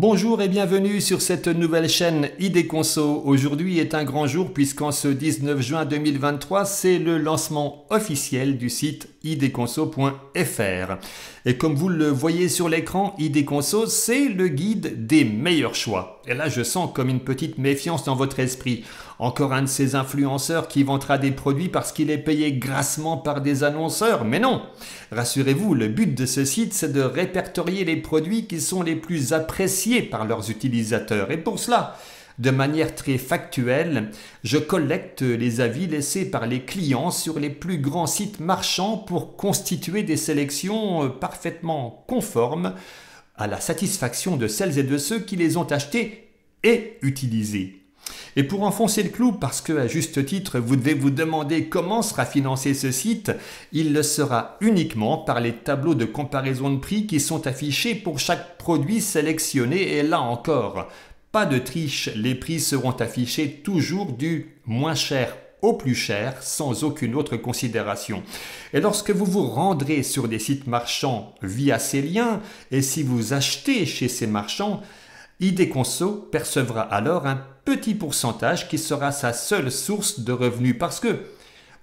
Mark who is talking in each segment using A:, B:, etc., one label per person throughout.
A: Bonjour et bienvenue sur cette nouvelle chaîne ID Conso. Aujourd'hui est un grand jour puisqu'en ce 19 juin 2023, c'est le lancement officiel du site idconso.fr. Et comme vous le voyez sur l'écran, ID Conso, c'est le guide des meilleurs choix. Et là, je sens comme une petite méfiance dans votre esprit. Encore un de ces influenceurs qui vantera des produits parce qu'il est payé grassement par des annonceurs. Mais non! Rassurez-vous, le but de ce site, c'est de répertorier les produits qui sont les plus appréciés par leurs utilisateurs. Et pour cela, de manière très factuelle, je collecte les avis laissés par les clients sur les plus grands sites marchands pour constituer des sélections parfaitement conformes à la satisfaction de celles et de ceux qui les ont achetés et utilisés. Et pour enfoncer le clou, parce que à juste titre, vous devez vous demander comment sera financé ce site, il le sera uniquement par les tableaux de comparaison de prix qui sont affichés pour chaque produit sélectionné. Et là encore, pas de triche, les prix seront affichés toujours du moins cher au plus cher, sans aucune autre considération. Et lorsque vous vous rendrez sur des sites marchands via ces liens, et si vous achetez chez ces marchands, ID Conso percevra alors un petit pourcentage qui sera sa seule source de revenus parce que,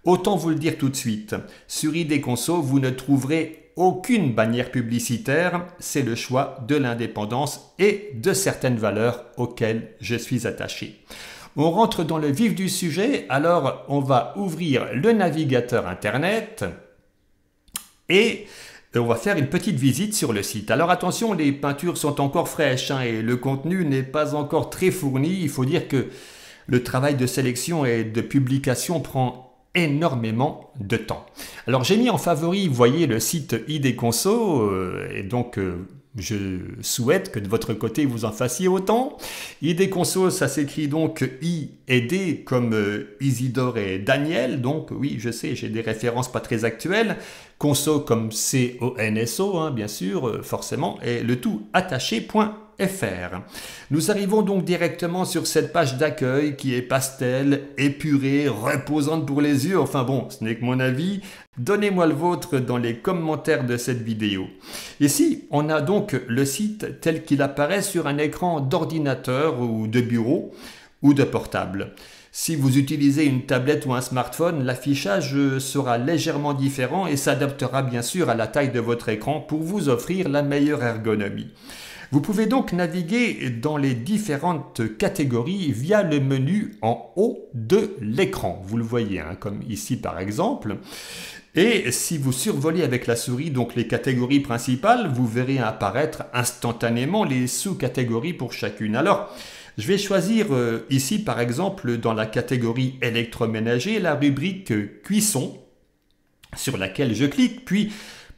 A: autant vous le dire tout de suite, sur ID Conso, vous ne trouverez aucune bannière publicitaire, c'est le choix de l'indépendance et de certaines valeurs auxquelles je suis attaché. On rentre dans le vif du sujet, alors on va ouvrir le navigateur internet et on va faire une petite visite sur le site. Alors attention, les peintures sont encore fraîches et le contenu n'est pas encore très fourni. Il faut dire que le travail de sélection et de publication prend énormément de temps. Alors j'ai mis en favori, vous voyez, le site ID Conso et donc je souhaite que de votre côté vous en fassiez autant. ID Conso, ça s'écrit donc I et D comme Isidore et Daniel. Donc oui, je sais, j'ai des références pas très actuelles. Conso comme C-O-N-S-O, bien sûr, forcément, et le tout attaché.fr. Nous arrivons donc directement sur cette page d'accueil qui est pastel, épurée, reposante pour les yeux. Enfin bon, ce n'est que mon avis. Donnez-moi le vôtre dans les commentaires de cette vidéo. Ici, on a donc le site tel qu'il apparaît sur un écran d'ordinateur ou de bureau ou de portable. Si vous utilisez une tablette ou un smartphone, l'affichage sera légèrement différent et s'adaptera bien sûr à la taille de votre écran pour vous offrir la meilleure ergonomie. Vous pouvez donc naviguer dans les différentes catégories via le menu en haut de l'écran. Vous le voyez, comme ici par exemple. Et si vous survolez avec la souris donc les catégories principales, vous verrez apparaître instantanément les sous-catégories pour chacune. Alors, je vais choisir ici par exemple dans la catégorie électroménager la rubrique cuisson sur laquelle je clique, puis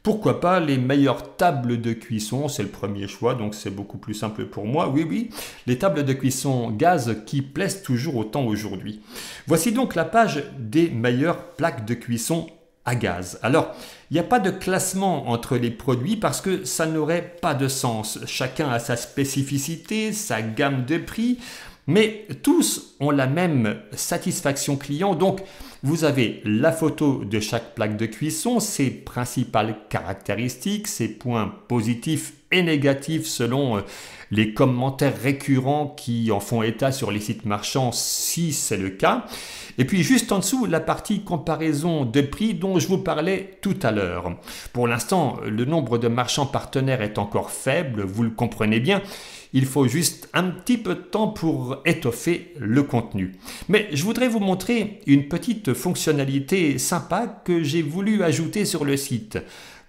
A: pourquoi pas les meilleures tables de cuisson, c'est le premier choix, donc c'est beaucoup plus simple pour moi. Oui, les tables de cuisson gaz qui plaisent toujours autant aujourd'hui. Voici donc la page des meilleures plaques de cuisson à gaz. Alors, il n'y a pas de classement entre les produits parce que ça n'aurait pas de sens. Chacun a sa spécificité, sa gamme de prix, mais tous ont la même satisfaction client. Donc, vous avez la photo de chaque plaque de cuisson, ses principales caractéristiques, ses points positifs et négatifs selon les commentaires récurrents qui en font état sur les sites marchands si c'est le cas. Et puis juste en dessous, la partie comparaison de prix dont je vous parlais tout à l'heure. Pour l'instant, le nombre de marchands partenaires est encore faible, vous le comprenez bien. Il faut juste un petit peu de temps pour étoffer le contenu. Mais je voudrais vous montrer une petite fonctionnalité sympa que j'ai voulu ajouter sur le site.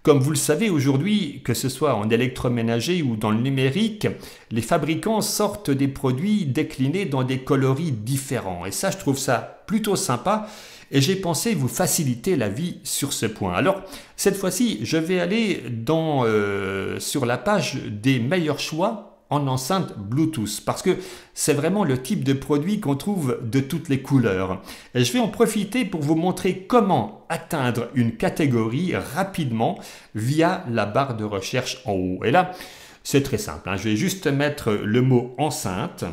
A: Comme vous le savez aujourd'hui, que ce soit en électroménager ou dans le numérique, les fabricants sortent des produits déclinés dans des coloris différents. Et ça, je trouve ça plutôt sympa et j'ai pensé vous faciliter la vie sur ce point. Alors, cette fois-ci, je vais aller sur la page des meilleurs choix en enceinte Bluetooth parce que c'est vraiment le type de produit qu'on trouve de toutes les couleurs. Et je vais en profiter pour vous montrer comment atteindre une catégorie rapidement via la barre de recherche en haut. Et là, c'est très simple. Je vais juste mettre le mot enceinte.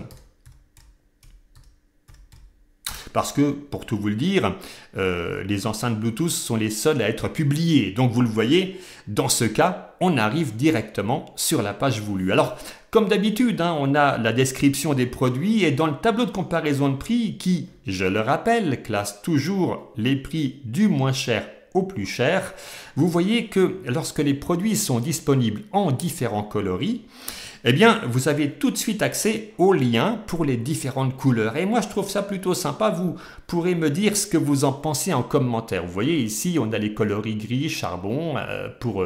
A: Parce que, pour tout vous le dire, les enceintes Bluetooth sont les seules à être publiées. Donc vous le voyez, dans ce cas, là, on arrive directement sur la page voulue. Alors, comme d'habitude, on a la description des produits et dans le tableau de comparaison de prix qui, je le rappelle, classe toujours les prix du moins cher au plus cher, vous voyez que lorsque les produits sont disponibles en différents coloris, eh bien, vous avez tout de suite accès aux liens pour les différentes couleurs. Et moi, je trouve ça plutôt sympa. Vous pourrez me dire ce que vous en pensez en commentaire. Vous voyez ici, on a les coloris gris, charbon pour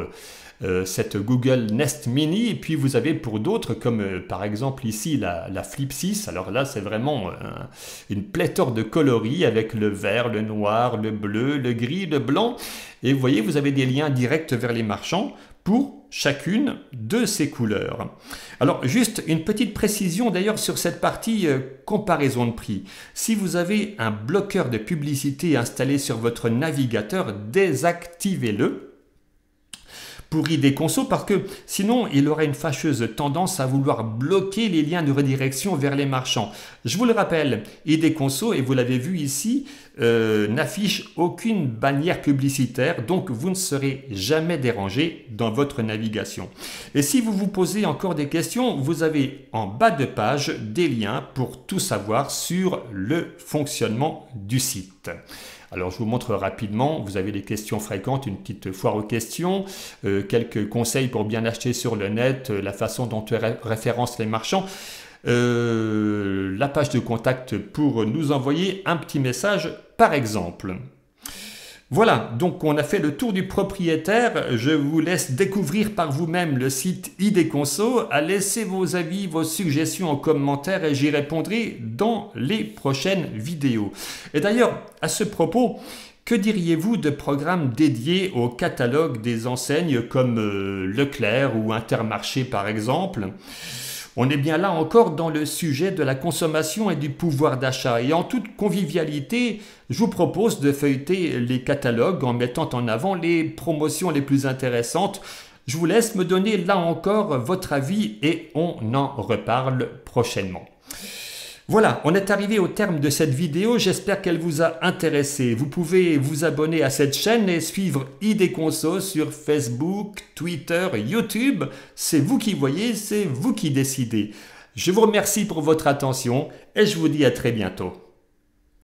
A: cette Google Nest Mini. Et puis, vous avez pour d'autres, comme par exemple ici, la Flip 6. Alors là, c'est vraiment une pléthore de coloris avec le vert, le noir, le bleu, le gris, le blanc. Et vous voyez, vous avez des liens directs vers les marchands pour chacune de ces couleurs. Alors juste une petite précision d'ailleurs sur cette partie comparaison de prix. Si vous avez un bloqueur de publicité installé sur votre navigateur, désactivez-le pour ID Conso parce que sinon il aurait une fâcheuse tendance à vouloir bloquer les liens de redirection vers les marchands. Je vous le rappelle, ID Conso, et vous l'avez vu ici, n'affiche aucune bannière publicitaire, donc vous ne serez jamais dérangé dans votre navigation. Et si vous vous posez encore des questions, vous avez en bas de page des liens pour tout savoir sur le fonctionnement du site. Alors je vous montre rapidement, vous avez des questions fréquentes, une petite foire aux questions, quelques conseils pour bien acheter sur le net, la façon dont on référence les marchands, la page de contact pour nous envoyer un petit message par exemple. Voilà, donc on a fait le tour du propriétaire. Je vous laisse découvrir par vous-même le site ID Conso. Laissez vos avis, vos suggestions en commentaire et j'y répondrai dans les prochaines vidéos. Et d'ailleurs, à ce propos, que diriez-vous de programmes dédiés au catalogue des enseignes comme Leclerc ou Intermarché par exemple ? On est bien là encore dans le sujet de la consommation et du pouvoir d'achat. Et en toute convivialité, je vous propose de feuilleter les catalogues en mettant en avant les promotions les plus intéressantes. Je vous laisse me donner là encore votre avis et on en reparle prochainement. Voilà, on est arrivé au terme de cette vidéo, j'espère qu'elle vous a intéressé. Vous pouvez vous abonner à cette chaîne et suivre ID Conso sur Facebook, Twitter, YouTube. C'est vous qui voyez, c'est vous qui décidez. Je vous remercie pour votre attention et je vous dis à très bientôt.